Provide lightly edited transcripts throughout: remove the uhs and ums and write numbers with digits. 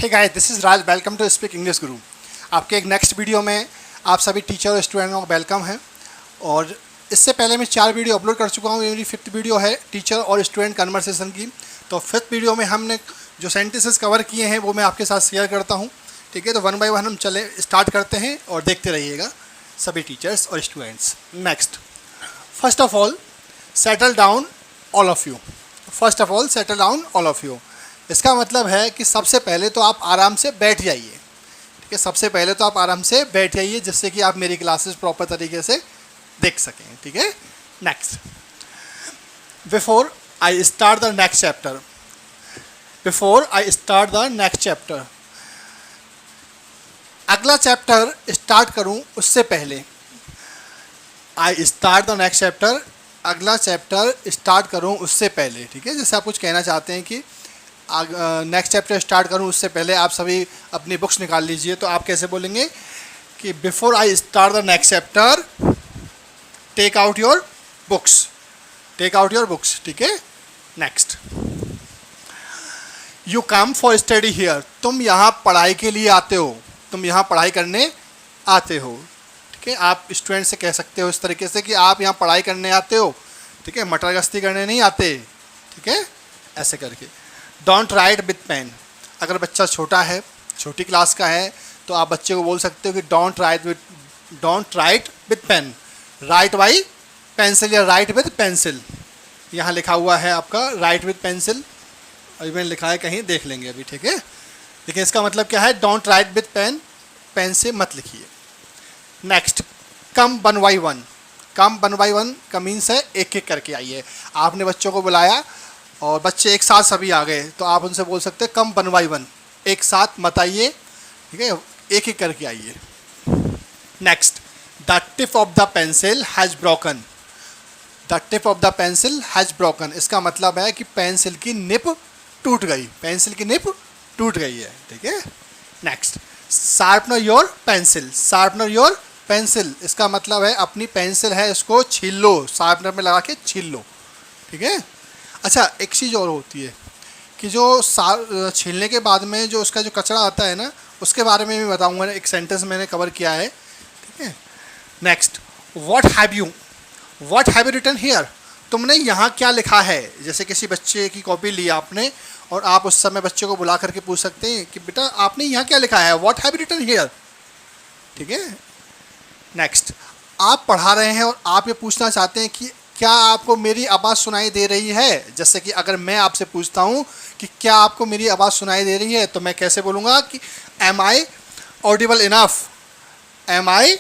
Hey guys, this is Raj. Welcome to speak English guru. आपके एक next video में आप सभी टीचर और स्टूडेंटों को वेलकम है। और इससे पहले मैं 4 वीडियो अपलोड कर चुका हूँ। ये मेरी 5th वीडियो है टीचर और स्टूडेंट कन्वर्सेशन की। तो 5th वीडियो में हमने जो सेंटेंसेस कवर किए हैं वो मैं आपके साथ शेयर करता हूँ। ठीक है, तो 1 बाय 1 हम चले स्टार्ट करते हैं और देखते रहिएगा सभी टीचर्स और students. Next, first of all settle down all of you. First of all settle down all of you, इसका मतलब है कि सबसे पहले तो आप आराम से बैठ जाइए। ठीक है, सबसे पहले तो आप आराम से बैठ जाइए जिससे कि आप मेरी क्लासेस प्रॉपर तरीके से देख सकें। ठीक है, next, before I start the next chapter. Before I start the next chapter, अगला चैप्टर स्टार्ट करूं उससे पहले। आई स्टार्ट द नेक्स्ट चैप्टर, अगला चैप्टर स्टार्ट करूं उससे पहले। ठीक है, जैसे आप कुछ कहना चाहते हैं कि नेक्स्ट चैप्टर स्टार्ट करूं उससे पहले आप सभी अपनी बुक्स निकाल लीजिए। तो आप कैसे बोलेंगे कि before I start the next chapter take out your books. Take out your books. ठीक है, next, you come for study here. तुम यहाँ पढ़ाई के लिए आते हो, तुम यहाँ पढ़ाई करने आते हो। ठीक है, आप स्टूडेंट से कह सकते हो इस तरीके से कि आप यहाँ पढ़ाई करने आते हो। ठीक है, मटर गश्ती करने नहीं आते। ठीक है, ऐसे करके। डोंट राइट विथ पेन, अगर बच्चा छोटा है, छोटी क्लास का है, तो आप बच्चे को बोल सकते हो कि don't write with pen, write by pencil या राइट विथ पेंसिल। यहाँ लिखा हुआ है आपका राइट विथ पेंसिल, अभी मैंने लिखा है कहीं, देख लेंगे अभी। ठीक है, लेकिन इसका मतलब क्या है, don't write with pen, pen से मत लिखिए। Next, come 1 by 1। Come 1 by 1 का मीन्स है एक एक करके आइए। आपने बच्चों को बुलाया और बच्चे एक साथ सभी आ गए, तो आप उनसे बोल सकते हैं कम 1 बाई 1, एक साथ मत आइए। ठीक है, एक एक करके आइए। Next, the tip of the pencil has broken. The tip of the pencil has broken, इसका मतलब है कि पेंसिल की निप टूट गई, पेंसिल की निप टूट गई है। ठीक है, next, sharpener your pencil. Sharpener your pencil, इसका मतलब है अपनी पेंसिल है इसको छील लो, शार्पनर में लगा के छील लो। ठीक है, अच्छा, एक चीज़ और होती है कि जो छीलने के बाद में जो उसका जो कचरा आता है ना, उसके बारे में भी बताऊंगा। एक सेंटेंस मैंने कवर किया है। ठीक है, next, what have you written here. तुमने यहाँ क्या लिखा है। जैसे किसी बच्चे की कॉपी ली आपने और आप उस समय बच्चे को बुला करके पूछ सकते हैं कि बेटा आपने यहाँ क्या लिखा है, what have you written here. ठीक है, नेक्स्ट, आप पढ़ा रहे हैं और आप ये पूछना चाहते हैं कि क्या आपको मेरी आवाज़ सुनाई दे रही है। जैसे कि अगर मैं आपसे पूछता हूँ कि क्या आपको मेरी आवाज़ सुनाई दे रही है, तो मैं कैसे बोलूँगा कि am I audible enough. Am I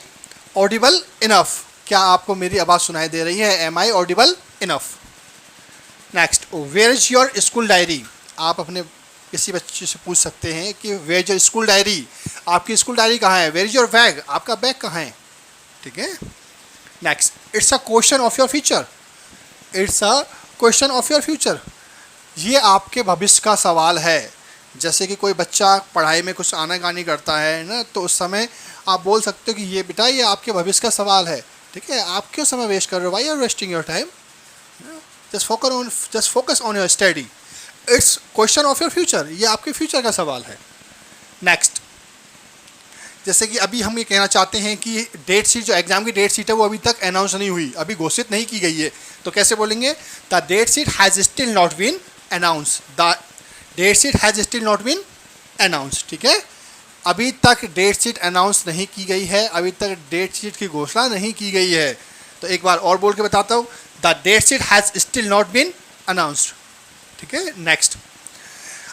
audible enough, क्या आपको मेरी आवाज़ सुनाई दे रही है, am I audible enough. Next, where is your school diary. आप अपने किसी बच्चे से पूछ सकते हैं कि where is your school diary, आपकी स्कूल डायरी कहाँ है। वेयर इज़ योर बैग, आपका बैग कहाँ है। ठीक है, next, it's a question of your future. It's a question of your future, ये आपके भविष्य का सवाल है। जैसे कि कोई बच्चा पढ़ाई में कुछ आनाकानी करता है ना, तो उस समय आप बोल सकते हो कि ये बेटा ये आपके भविष्य का सवाल है। ठीक है, आप क्यों समय वेस्ट कर रहे हो, why are wasting your time, just focus on your study. It's question of your future, ये आपके फ्यूचर का सवाल है। नेक्स्ट, जैसे कि अभी हम ये कहना चाहते हैं कि डेट शीट, जो एग्जाम की डेट शीट है वो अभी तक अनाउंस नहीं हुई, अभी घोषित नहीं की गई है, तो कैसे बोलेंगे, the date sheet has still not been announce. The date sheet has still not been announce. ठीक है, अभी तक डेट शीट अनाउंस नहीं की गई है, अभी तक डेट शीट की घोषणा नहीं की गई है। तो एक बार और बोल के बताता हूँ, the date sheet has still not been announced. ठीक है, नेक्स्ट,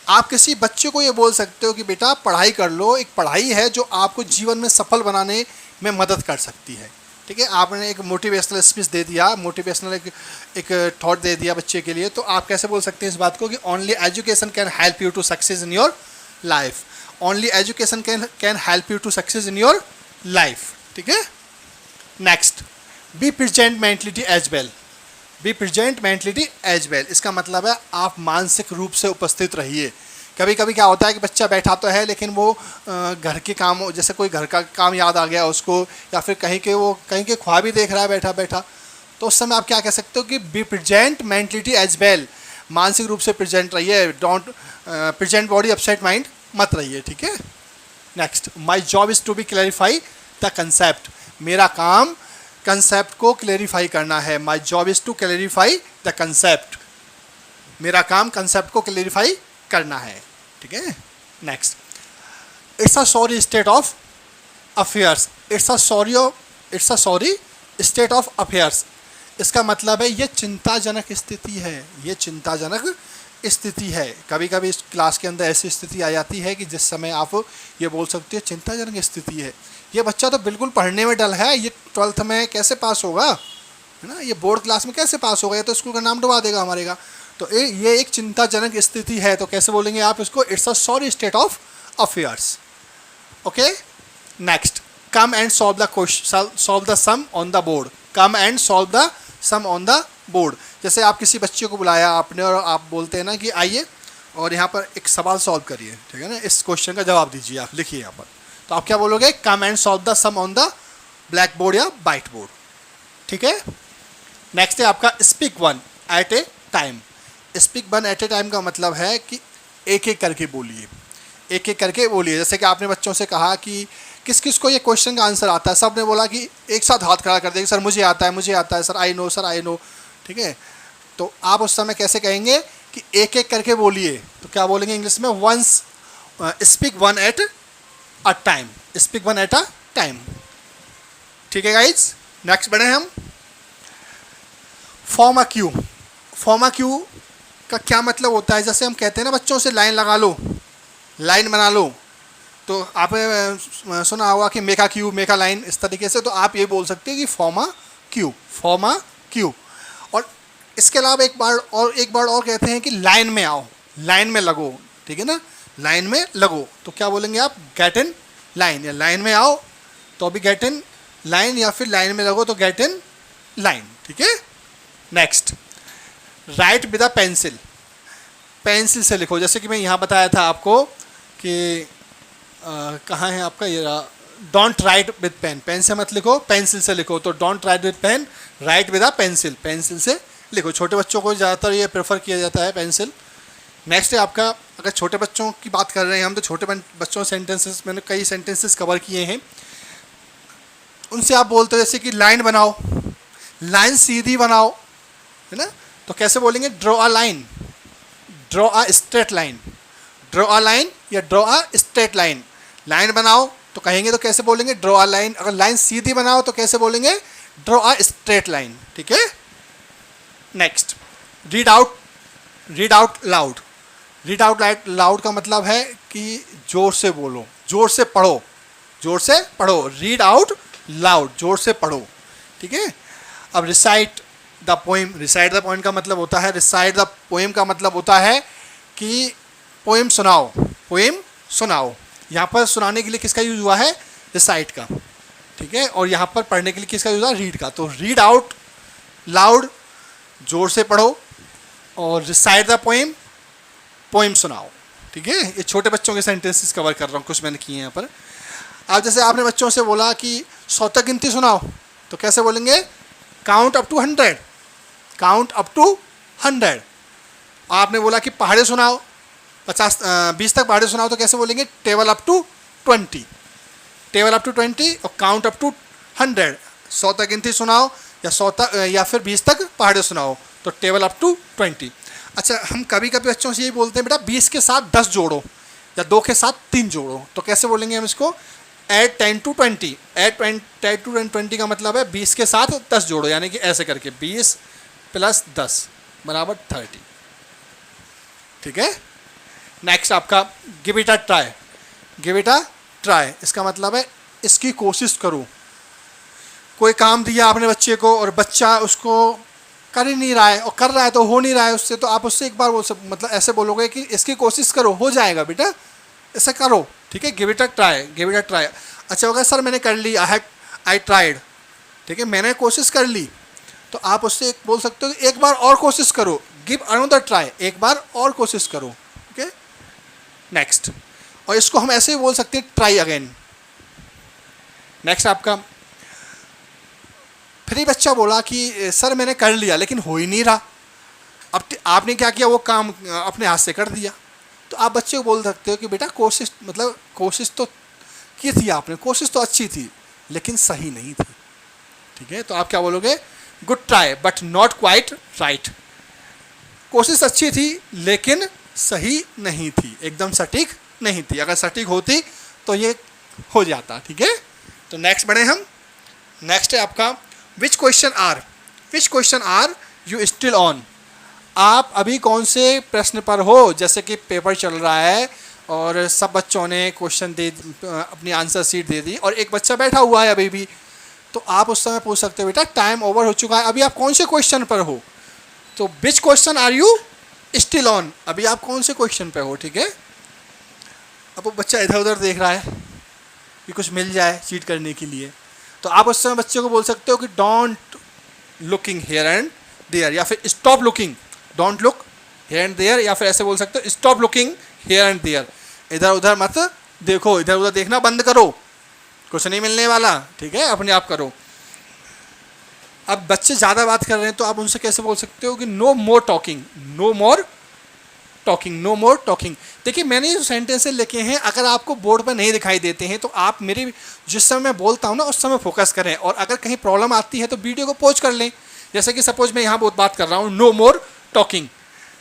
आप किसी बच्चे को ये बोल सकते हो कि बेटा पढ़ाई कर लो, एक पढ़ाई है जो आपको जीवन में सफल बनाने में मदद कर सकती है। ठीक है, आपने एक मोटिवेशनल स्पीच दे दिया, मोटिवेशनल एक थॉट दे दिया बच्चे के लिए, तो आप कैसे बोल सकते हैं इस बात को कि only education can help you to success in your life. Only education can help you to success in your life. ठीक है, next, be present mentality as well. Be present mentality as well, इसका मतलब है आप मानसिक रूप से उपस्थित रहिए। कभी कभी क्या होता है कि बच्चा बैठा तो है लेकिन वो घर के काम, जैसे कोई घर का काम याद आ गया उसको, या फिर कहीं के ख्वाब ही देख रहा है बैठा बैठा, तो उस समय आप क्या कह सकते हो कि be present mentality as well, मानसिक रूप से प्रेजेंट रहिए। Don't present body upset mind मत रहिए, ठीक है। Next, my job is to be clarify the concept, मेरा काम कंसेप्ट को क्लैरिफाई करना है। My job is to clarify the concept, मेरा काम कंसेप्ट को क्लैरिफाई करना है, ठीक है। Next, it's a sorry state of affairs, it's a sorry state of affairs, इसका मतलब है ये चिंताजनक स्थिति है, ये चिंताजनक स्थिति है। कभी कभी इस क्लास के अंदर ऐसी स्थिति आ जाती है कि जिस समय आप ये बोल सकते हो चिंताजनक स्थिति है, ये बच्चा तो बिल्कुल पढ़ने में डल है, ये 12th में कैसे पास होगा, है ना, ये बोर्ड क्लास में कैसे पास होगा, ये तो स्कूल का नाम डुबा देगा हमारे का। तो ये एक चिंताजनक स्थिति है, तो कैसे बोलेंगे आप इसको, it's a sorry state of affairs, okay. Next, come and solve the sum on the board, come and solve the sum on the board, जैसे आप किसी बच्चे को बुलाया आपने और आप बोलते हैं ना कि आइए और यहाँ पर एक सवाल सॉल्व करिए, ठीक है ना, इस क्वेश्चन का जवाब दीजिए, आप लिखिए यहाँ पर, तो आप क्या बोलोगे, come and solve the sum on the black board या वाइट बोर्ड, ठीक है। नेक्स्ट है आपका speak one at a time, speak one at a time का मतलब है कि एक एक करके बोलिए, एक एक करके बोलिए। जैसे कि आपने बच्चों से कहा कि किस किस को ये क्वेश्चन का आंसर आता है, सब ने बोला कि एक साथ हाथ खड़ा कर देंगे, सर मुझे आता है, मुझे आता है, sir I know, sir I know, ठीक है। तो आप उस समय कैसे कहेंगे कि एक एक करके बोलिए, तो क्या बोलेंगे इंग्लिश में, once, speak one at a time, speak one at a time, ठीक है गाइज। नेक्स्ट बढ़े हम, form a queue, form a queue का क्या मतलब होता है, जैसे हम कहते हैं ना बच्चों से लाइन लगा लो, लाइन बना लो, तो आपने सुना होगा कि make a Q, make a line, इस तरीके से, तो आप ये बोल सकते हैं कि form a queue, form a Q. और इसके अलावा एक बार और कहते हैं कि लाइन में आओ, लाइन में लगो, ठीक है ना, लाइन में लगो, तो क्या बोलेंगे आप, गेट इन लाइन, या लाइन में आओ तो भी गेट इन लाइन, या फिर लाइन में लगो तो गेट इन लाइन, ठीक है। Next, right with a pencil, pencil से लिखो, जैसे कि मैं यहाँ बताया था आपको कि कहाँ है आपका ये, don't write with pen, pen से मत लिखो, पेंसिल से लिखो, तो don't write with pen, write with a pencil, pencil से लिखो। छोटे बच्चों को ज़्यादातर ये प्रेफर किया जाता है पेंसिल। नेक्स्ट है आपका, अगर छोटे बच्चों की बात कर रहे हैं हम, तो छोटे बच्चों सेंटेंसेस, मैंने कई सेंटेंसेस कवर किए हैं, उनसे आप बोलते हो जैसे कि लाइन बनाओ, लाइन सीधी बनाओ, है ना, तो कैसे बोलेंगे, draw a line, draw a straight line, draw a line या draw a straight line, line बनाओ तो कहेंगे तो कैसे बोलेंगे, ड्रॉ अ लाइन, अगर लाइन सीधी बनाओ तो कैसे बोलेंगे, ड्रॉ अ स्ट्रेट लाइन, ठीक है। Next, read out loud, read out loud का मतलब है कि जोर से बोलो, जोर से पढ़ो, जोर से पढ़ो, रीड आउट लाउड, जोर से पढ़ो, ठीक है। अब recite the poem, recite the poem का मतलब होता है, रिसाइट द पोएम का मतलब होता है कि पोएम सुनाओ, पोएम सुनाओ। यहाँ पर सुनाने के लिए किसका यूज हुआ है, रिसाइट का, ठीक है, और यहाँ पर पढ़ने के लिए किसका यूज हुआ, रीड का। तो रीड आउट लाउड, जोर से पढ़ो, और रिसाइट द पोएम, पोएम सुनाओ, ठीक है। ये छोटे बच्चों के सेंटेंसेस कवर कर रहा हूँ, कुछ मैंने किए हैं यहाँ पर। अब जैसे आपने बच्चों से बोला कि 100 तक गिनती सुनाओ, तो कैसे बोलेंगे, count up to 100, count up to 100। आपने बोला कि पहाड़े सुनाओ, 20 तक पहाड़े सुनाओ, तो कैसे बोलेंगे, table up to 20, table up to 20 और काउंट अप टू 100। 100 तक गिनती सुनाओ या 100 तक या फिर 20 तक पहाड़े सुनाओ, तो टेबल अप टू 20। अच्छा, हम कभी कभी बच्चों से यही बोलते हैं, बेटा 20 के साथ 10 जोड़ो या 2 के साथ 3 जोड़ो, तो कैसे बोलेंगे हम इसको, एड 10 टू 20, एड 10 टू 20 का मतलब है 20 के साथ 10 जोड़ो, यानी कि ऐसे करके 20 + 10 = 30, ठीक है। नेक्स्ट आपका, give it a try, give it a try, इसका मतलब है इसकी कोशिश करो। कोई काम दिया आपने बच्चे को और बच्चा उसको कर ही नहीं रहा है, और कर रहा है तो हो नहीं रहा है उससे, तो आप उससे एक बार मतलब ऐसे बोलोगे कि इसकी कोशिश करो, हो जाएगा बेटा, ऐसा करो, ठीक है, give it a try, give it a try. अच्छा होगा, सर मैंने कर ली, आई ट्राइड, ठीक है, मैंने कोशिश कर ली, तो आप उससे एक बोल सकते हो कि एक बार और कोशिश करो, गिव अनदर ट्राई, एक बार और कोशिश करो, ठीक है। नेक्स्ट, और इसको हम ऐसे ही बोल सकते हैं, ट्राई अगेन। नेक्स्ट आपका, फिर ही बच्चा बोला कि सर मैंने कर लिया लेकिन हो ही नहीं रहा, अब आपने क्या किया, वो काम अपने हाथ से कर दिया, तो आप बच्चे को बोल सकते हो कि बेटा कोशिश, मतलब कोशिश तो की थी आपने, कोशिश तो अच्छी थी लेकिन सही नहीं थी। ठीक है, तो आप क्या बोलोगे, good try but not quite right. कोशिश अच्छी थी लेकिन सही नहीं थी, एकदम सटीक नहीं थी। अगर सटीक होती तो ये हो जाता। ठीक है, तो नेक्स्ट बढ़े हम। नेक्स्ट है आपका which question are you still on. आप अभी कौन से प्रश्न पर हो? जैसे कि पेपर चल रहा है और सब बच्चों ने क्वेश्चन दे, अपनी आंसर शीट दे दी और एक बच्चा बैठा हुआ है अभी भी, तो आप उस समय पूछ सकते हो बेटा टाइम ओवर हो चुका है, अभी आप कौन से क्वेश्चन पर हो? तो which question are you still on, अभी आप कौन से क्वेश्चन पे हो? ठीक है, अब वो बच्चा इधर उधर देख रहा है कि कुछ मिल जाए चीट करने के लिए, तो आप उस समय बच्चे को बोल सकते हो कि don't looking here and there, या फिर stop looking, don't look here and there, या फिर ऐसे बोल सकते हो stop looking here and there, इधर उधर मत देखो, इधर उधर देखना बंद करो, कुछ नहीं मिलने वाला। ठीक है, अपने आप करो। अब बच्चे ज़्यादा बात कर रहे हैं तो आप उनसे कैसे बोल सकते हो कि no more talking, no more talking, no more talking. देखिए मैंने जो सेंटेंसेस लिखे हैं अगर आपको बोर्ड पर नहीं दिखाई देते हैं तो आप मेरी जिस समय मैं बोलता हूँ ना उस समय फोकस करें, और अगर कहीं प्रॉब्लम आती है तो वीडियो को पॉज कर लें। जैसे कि सपोज मैं यहाँ बहुत बात कर रहा हूँ नो मोर टॉकिंग,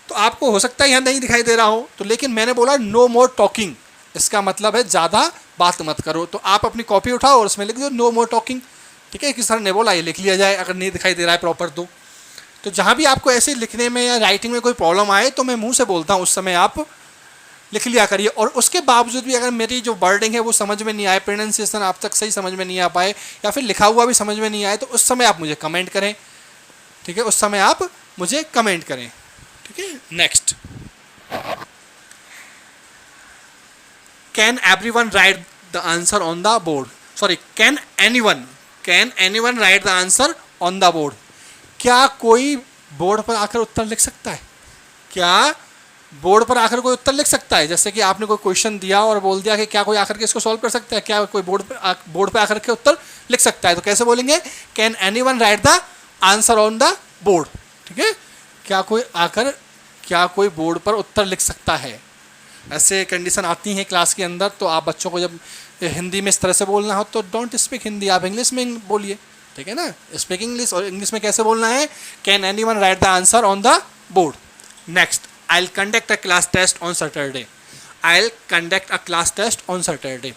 तो आपको हो सकता है यहाँ नहीं दिखाई दे रहा हो, तो लेकिन मैंने बोला नो मोर टॉकिंग, इसका मतलब है ज़्यादा बात मत करो। तो आप अपनी कॉपी उठाओ और उसमें लिख दो नो मोर टॉकिंग। ठीक है, किस सर ने बोला ये लिख लिया जाए अगर नहीं दिखाई दे रहा है प्रॉपर। तो जहाँ भी आपको ऐसे लिखने में या राइटिंग में कोई प्रॉब्लम आए तो मैं मुंह से बोलता हूँ उस समय आप लिख लिया करिए। और उसके बावजूद भी अगर मेरी जो वर्डिंग है वो समझ में नहीं आए, प्रोनाउंसिएशन आप तक सही समझ में नहीं आ पाए, या फिर लिखा हुआ भी समझ में नहीं आए, तो उस समय आप मुझे कमेंट करें। ठीक है, उस समय आप मुझे कमेंट करें। ठीक है, next, can everyone right the answer on the board, sorry can anyone write the answer on the board. क्या कोई बोर्ड पर आकर उत्तर लिख सकता है? क्या बोर्ड पर आकर कोई उत्तर लिख सकता है? जैसे कि आपने कोई क्वेश्चन दिया और बोल दिया कि क्या कोई आकर के इसको सॉल्व कर सकता है? क्या कोई बोर्ड पर आकर के उत्तर लिख सकता है? तो कैसे बोलेंगे, can anyone write the answer on the board. ठीक है, क्या कोई बोर्ड पर उत्तर लिख सकता है? ऐसे कंडीशन आती हैं क्लास के अंदर, तो आप बच्चों को जब हिंदी में इस तरह से बोलना हो तो डोंट स्पीक हिंदी, आप इंग्लिश में बोलिए। ठीक है ना, स्पीक इंग्लिश। और इंग्लिश में कैसे बोलना है, can anyone write the answer on the board. Next, I will conduct a class test on Saturday. I will conduct a class test on Saturday.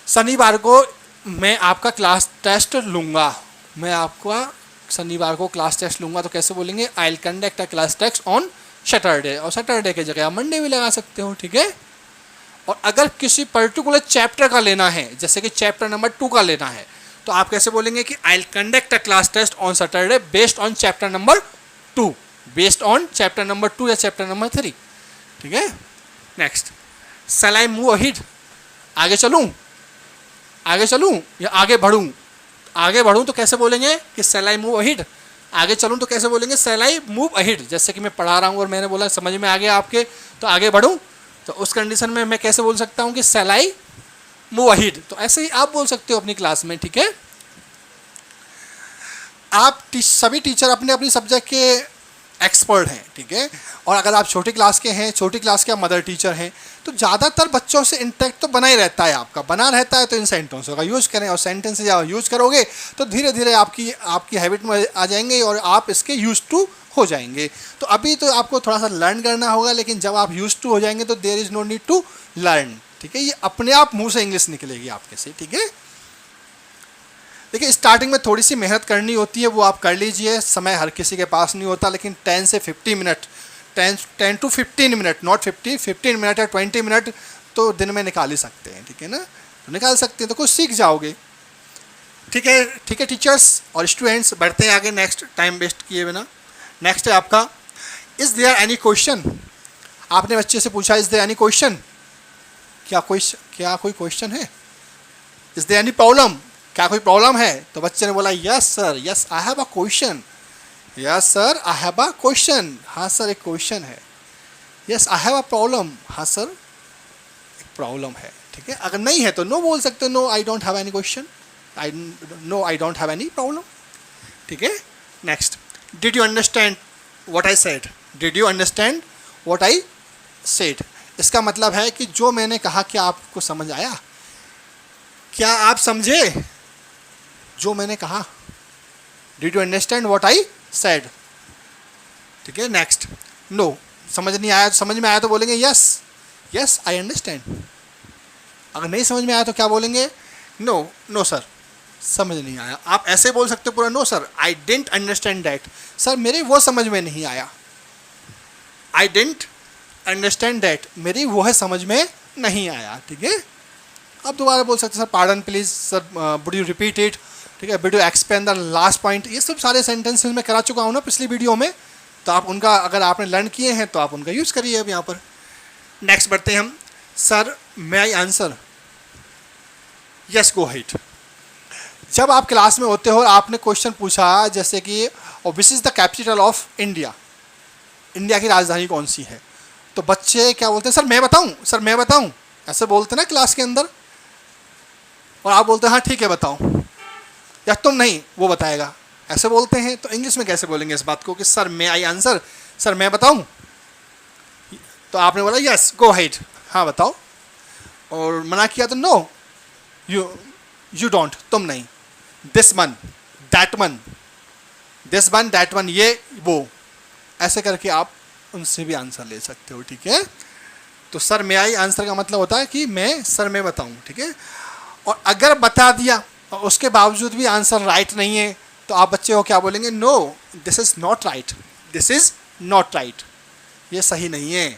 शनिवार को मैं आपका क्लास टेस्ट लूँगा, मैं आपका शनिवार को क्लास टेस्ट लूँगा। तो कैसे बोलेंगे, I will conduct a class test on Saturday. और सैटरडे की जगह आप मंडे भी लगा सकते हो। ठीक है, और अगर किसी पर्टिकुलर चैप्टर का लेना है, जैसे कि चैप्टर नंबर 2 का लेना है, तो आप कैसे बोलेंगे कि I will conduct a class test on Saturday based on chapter number 2, based on chapter number 2 या चैप्टर नंबर 3। ठीक है, next, shall I move ahead, आगे चलूं या आगे बढ़ूं तो कैसे बोलेंगे कि शैल आई मूव अहेड। आगे चलूं तो कैसे बोलेंगे, शैल आई मूव अहेड। जैसे कि मैं पढ़ा रहा हूं और मैंने बोला समझ में आ गया आपके, तो आगे बढ़ूं, तो उस कंडीशन में मैं कैसे बोल सकता हूं कि शैल आई मूव अहेड। तो ऐसे ही आप बोल सकते हो अपनी क्लास में। ठीक है, आप सभी टीचर अपने अपनी सब्जेक्ट के एक्सपर्ट हैं। ठीक है, और अगर आप छोटी क्लास के हैं, छोटी क्लास के आप मदर टीचर हैं, तो ज़्यादातर बच्चों से इंटरेक्ट तो बना ही रहता है, आपका बना रहता है। तो इन सेंटेंसों का यूज़ करें, और सेंटेंस जब यूज़ करोगे तो धीरे धीरे आपकी हैबिट में आ जाएंगे और आप इसके यूज टू हो जाएंगे। तो अभी तो आपको थोड़ा सा लर्न करना होगा, लेकिन जब आप यूज टू हो जाएंगे तो there is no need to learn. ठीक है, ये अपने आप मुंह से इंग्लिश निकलेगी आपके से। ठीक है, देखिए स्टार्टिंग में थोड़ी सी मेहनत करनी होती है, वो आप कर लीजिए, समय हर किसी के पास नहीं होता, लेकिन 10 से 50 minute, 10 to 15 minute, not 15 minute या 20 मिनट तो दिन में निकाल ही सकते हैं। ठीक है ना, तो निकाल सकते हैं तो कुछ सीख जाओगे। ठीक है टीचर्स और स्टूडेंट्स, बढ़ते हैं आगे नेक्स्ट, टाइम वेस्ट किए बिना। नेक्स्ट है आपका, इज़ देयर एनी क्वेश्चन। आपने बच्चे से पूछा इज़ देयर एनी क्वेश्चन, क्या कोई क्वेश्चन है? इज़ देयर एनी प्रॉब्लम, क्या कोई प्रॉब्लम है? तो बच्चे ने बोला yes sir, yes I have a question, yes sir I have a question, हाँ सर एक क्वेश्चन है। Yes I have a problem, हाँ सर एक प्रॉब्लम है। ठीक है, अगर नहीं है तो नो बोल सकते, no I don't have any question, I don't have any problem. ठीक है, next, did you understand what I said, did you understand what I said. इसका मतलब है कि जो मैंने कहा क्या आपको समझ आया? क्या आप समझे जो मैंने कहा? Did you understand what I said? ठीक है, नेक्स्ट। नो, समझ नहीं आया, समझ में आया तो बोलेंगे यस, यस आई अंडरस्टैंड। अगर नहीं समझ में आया तो क्या बोलेंगे? नो, नो सर, समझ नहीं आया। आप ऐसे बोल सकते हो पूरा, no sir I didn't understand that, sir मेरे वो समझ में नहीं आया। आई डिडंट अंडरस्टैंड दैट, मेरी वो है समझ में नहीं आया। ठीक है, अब दोबारा बोल सकते हैं sir pardon please, sir would you repeat it, ठीक है, would you explain the last point. ये सब सारे सेंटेंसेस मैं करा चुका हूँ ना पिछली वीडियो में, तो आप उनका अगर आपने लर्न किए हैं तो आप उनका यूज़ करिए अब यहाँ पर। नेक्स्ट बढ़ते हैं हम। Sir may I answer? Yes go ahead. जब आप क्लास में होते हो और आपने क्वेश्चन पूछा जैसे कि which is the capital of India, India की राजधानी कौन सी है, तो बच्चे क्या बोलते हैं? सर मैं बताऊं, सर मैं बताऊं, ऐसे बोलते हैं ना क्लास के अंदर। और आप बोलते हैं हाँ ठीक है बताओ, या तुम नहीं वो बताएगा, ऐसे बोलते हैं। तो इंग्लिश में कैसे बोलेंगे इस बात को कि sir may I answer, sir मैं बताऊं? तो आपने बोला यस गो अहेड, हाँ बताओ। और मना किया तो नो, यू डोंट, तुम नहीं। This one, that one, this one that one, ये वो, ऐसे करके आप उनसे भी आंसर ले सकते हो। ठीक है, तो सर मे आई आंसर का मतलब होता है कि मैं, सर मैं बताऊं। ठीक है, और अगर बता दिया और उसके बावजूद भी आंसर राइट नहीं है तो आप बच्चे को क्या बोलेंगे? No this is not right, this is not right, ये सही नहीं है।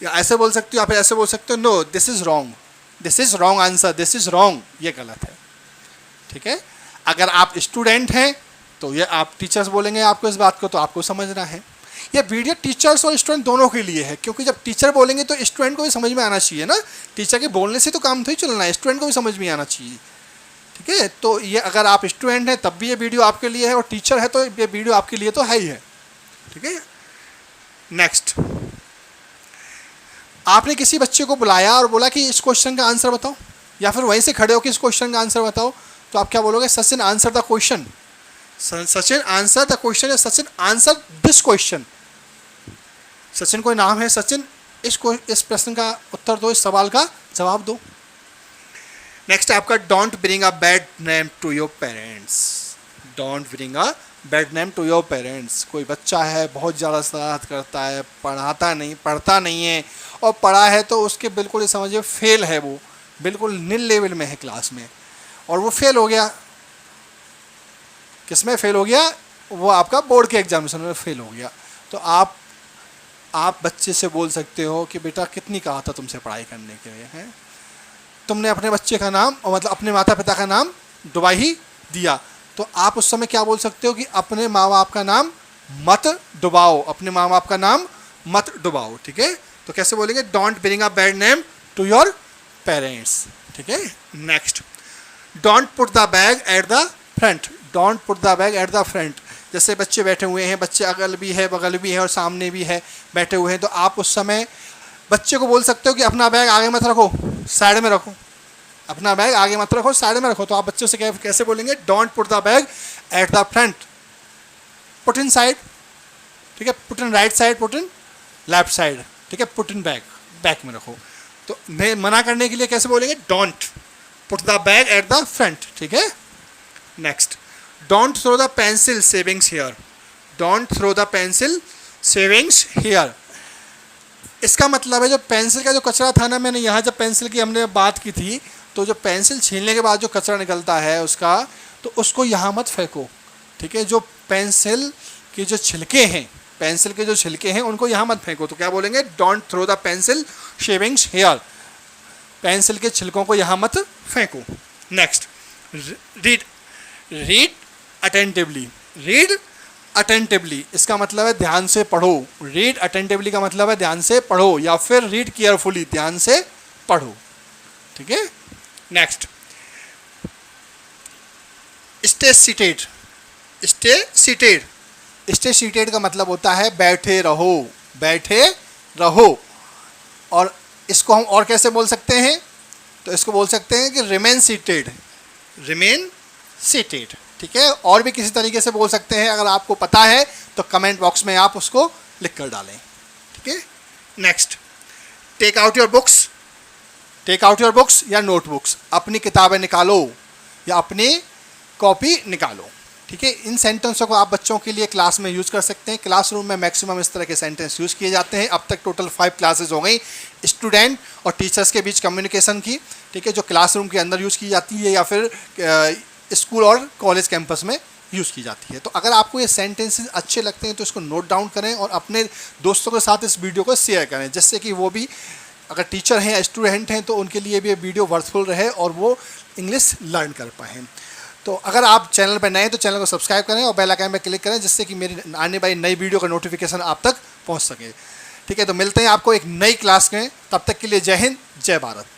या ऐसे बोल सकते हो, या फिर ऐसे बोल सकते हो no this is wrong, this is wrong answer, this is wrong, ये गलत है। ठीक है, अगर आप स्टूडेंट हैं तो ये आप टीचर्स बोलेंगे आपको इस बात को, तो आपको समझना है। ये वीडियो टीचर्स और स्टूडेंट दोनों के लिए है, क्योंकि जब टीचर बोलेंगे तो स्टूडेंट को भी समझ में आना चाहिए ना। टीचर के बोलने से तो काम थोड़ी चलना है, स्टूडेंट को भी समझ में आना चाहिए। ठीक है, तो ये अगर आप स्टूडेंट हैं तब भी ये वीडियो आपके लिए है, और टीचर है तो ये वीडियो आपके लिए तो है ही है। ठीक है, नेक्स्ट। आपने किसी बच्चे को बुलाया और बोला कि इस क्वेश्चन का आंसर बताओ, या फिर वहीं से खड़े हो कि इस क्वेश्चन का आंसर बताओ, तो आप क्या बोलोगे? Sachin answer the question, Sachin answer the question, या Sachin answer this question. Sachin कोई नाम है, सचिन इस प्रश्न का उत्तर दो, इस सवाल का जवाब दो। नेक्स्ट आपका don't bring a bad name to your parents, don't bring a bad name to your parents. कोई बच्चा है बहुत ज़्यादा शरारत करता है, पढ़ता नहीं है, और पढ़ा है तो उसके बिल्कुल ये समझिए फेल है, वो बिल्कुल नील लेवल में है क्लास में, और वो फेल हो गया। किस में फेल हो गया? वो आपका बोर्ड के एग्जामिनेशन में फेल हो गया। तो आप बच्चे से बोल सकते हो कि बेटा कितनी कहा था तुमसे पढ़ाई करने के लिए, हैं तुमने अपने बच्चे का नाम, और मतलब अपने माता पिता का नाम डुबा ही दिया। तो आप उस समय क्या बोल सकते हो कि अपने माँ बाप का नाम मत डुबाओ, अपने माँ बाप का नाम मत डुबाओ। ठीक है, तो कैसे बोलेंगे? Don't bring a bad name to your parents. ठीक है, next. Don't put the bag at the front, don't put the bag at the front. जैसे बच्चे बैठे हुए हैं, बच्चे अगल भी है, बगल भी है और सामने भी है, बैठे हुए हैं, तो आप उस समय बच्चे को बोल सकते हो कि अपना बैग आगे मत रखो, साइड में रखो, अपना बैग आगे मत रखो, साइड में रखो। तो आप बच्चों से कैसे बोलेंगे? Don't put the bag at the front, put in side. ठीक है, put in right side, put in left side. ठीक है, पुट इन बैक में रखो। तो मैं मना करने के लिए कैसे बोलेंगे? Don't put the bag at the front. ठीक है, next. Don't throw the pencil savings here, don't throw the pencil savings here. इसका मतलब है जो पेंसिल का जो कचरा था ना, मैंने यहाँ जब पेंसिल की हमने बात की थी, तो जो पेंसिल छीलने के बाद जो कचरा निकलता है उसका, तो उसको यहाँ मत फेंको। ठीक है, जो पेंसिल के जो छिलके हैं, पेंसिल के जो छिलके हैं उनको यहाँ मत फेंको। तो क्या बोलेंगे? Don't throw the pencil shavings here, pencil के छिलकों को यहाँ मत फेंको। Next, read attentively, read attentively इसका मतलब है ध्यान से पढ़ो। रीड अटेंटिवली का मतलब है ध्यान से पढ़ो, या फिर रीड केयरफुली, ध्यान से पढ़ो। ठीक है, next. Stay seated, stay seated, stay seated का मतलब होता है बैठे रहो, बैठे रहो। और इसको हम और कैसे बोल सकते हैं? तो इसको बोल सकते हैं कि रिमेन सीटेड, रिमेन सीटेड। ठीक है, और भी किसी तरीके से बोल सकते हैं, अगर आपको पता है तो कमेंट बॉक्स में आप उसको लिख कर डालें। ठीक है, next. Take out your books, take out your books या नोटबुक्स, अपनी किताबें निकालो या अपनी कॉपी निकालो। ठीक है, इन सेंटेंसों को आप बच्चों के लिए क्लास में यूज़ कर सकते हैं। क्लासरूम में मैक्सिमम इस तरह के सेंटेंस यूज़ किए जाते हैं। अब तक टोटल 5 क्लासेस हो गई स्टूडेंट और टीचर्स के बीच कम्युनिकेशन की। ठीक है, जो क्लासरूम के अंदर यूज़ की जाती है या फिर स्कूल और कॉलेज कैंपस में यूज़ की जाती है। तो अगर आपको ये सेंटेंसेस अच्छे लगते हैं तो इसको नोट डाउन करें और अपने दोस्तों के साथ इस वीडियो को शेयर करें, जिससे कि वो भी अगर टीचर हैं या स्टूडेंट हैं तो उनके लिए भी ये वीडियो वर्थफुल रहे और वो इंग्लिश लर्न कर पाएँ। तो अगर आप चैनल पर नए हैं तो चैनल को सब्सक्राइब करें और बेल आइकन पर क्लिक करें, जिससे कि मेरी आने वाली नई वीडियो का नोटिफिकेशन आप तक पहुंच सके। ठीक है, तो मिलते हैं आपको एक नई क्लास में, तब तक के लिए जय हिंद, जय भारत।